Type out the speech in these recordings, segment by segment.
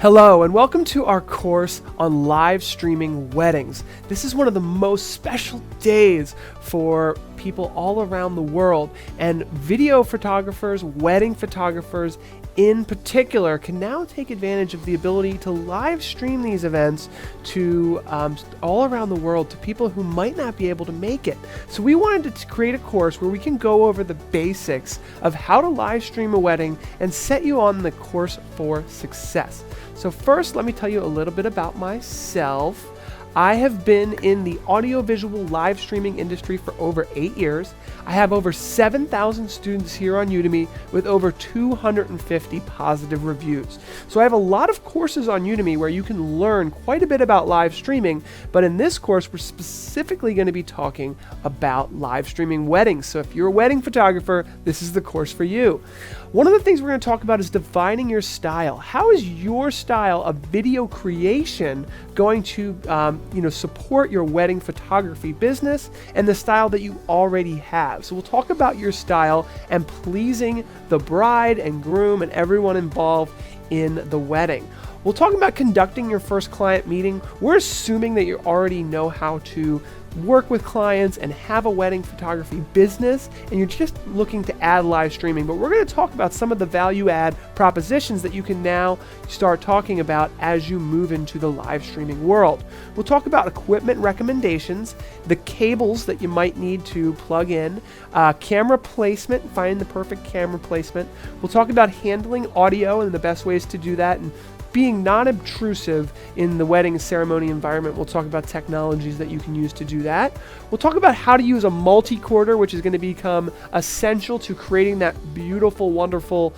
Hello and welcome to our course on live streaming weddings. This is one of the most special days for people all around the world, and video photographers, wedding photographers in particular, can now take advantage of the ability to live stream these events to all around the world to people who might not be able to make it. So we wanted to create a course where we can go over the basics of how to live stream a wedding and set you on the course for success. So first, let me tell you a little bit about myself. I have been in the audiovisual live streaming industry for over 8 years. I have over 7,000 students here on Udemy with over 250 positive reviews. So I have a lot of courses on Udemy where you can learn quite a bit about live streaming, but in this course, we're specifically going to be talking about live streaming weddings. So if you're a wedding photographer, this is the course for you. One of the things we're going to talk about is defining your style. How is your style of video creation going to support your wedding photography business and the style that you already have? So we'll talk about your style and pleasing the bride and groom and everyone involved in the wedding. We'll talk about conducting your first client meeting. We're assuming that you already know how to work with clients and have a wedding photography business, and you're just looking to add live streaming. But we're going to talk about some of the value add propositions that you can now start talking about as you move into the live streaming world. We'll talk about equipment recommendations, the cables that you might need to plug in, camera placement, finding the perfect camera placement. We'll talk about handling audio and the best ways to do that, and being non-obtrusive in the wedding ceremony environment. We'll talk about technologies that you can use to do that. We'll talk about how to use a multi-quarter, which is going to become essential to creating that beautiful, wonderful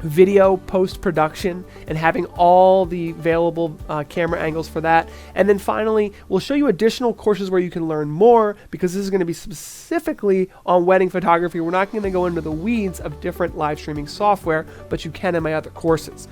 video post-production and having all the available camera angles for that. And then finally, we'll show you additional courses where you can learn more, because this is going to be specifically on wedding photography. We're not going to go into the weeds of different live streaming software, but you can in my other courses.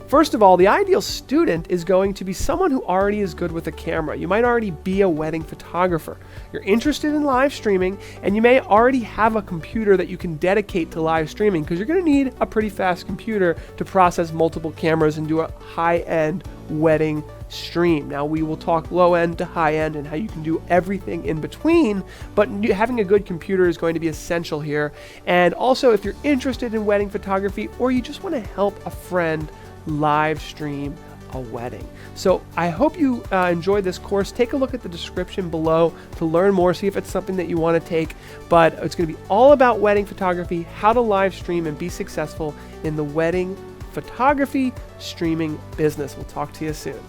First of all, the ideal student is going to be someone who already is good with a camera. You might already be a wedding photographer. You're interested in live streaming, and you may already have a computer that you can dedicate to live streaming, because you're going to need a pretty fast computer to process multiple cameras and do a high-end wedding stream. Now, we will talk low-end to high-end and how you can do everything in between, but having a good computer is going to be essential here. And also, if you're interested in wedding photography, or you just want to help a friend live stream a wedding. So I hope you enjoyed this course. Take a look at the description below to learn more, see if it's something that you want to take. But it's going to be all about wedding photography, how to live stream and be successful in the wedding photography streaming business. We'll talk to you soon.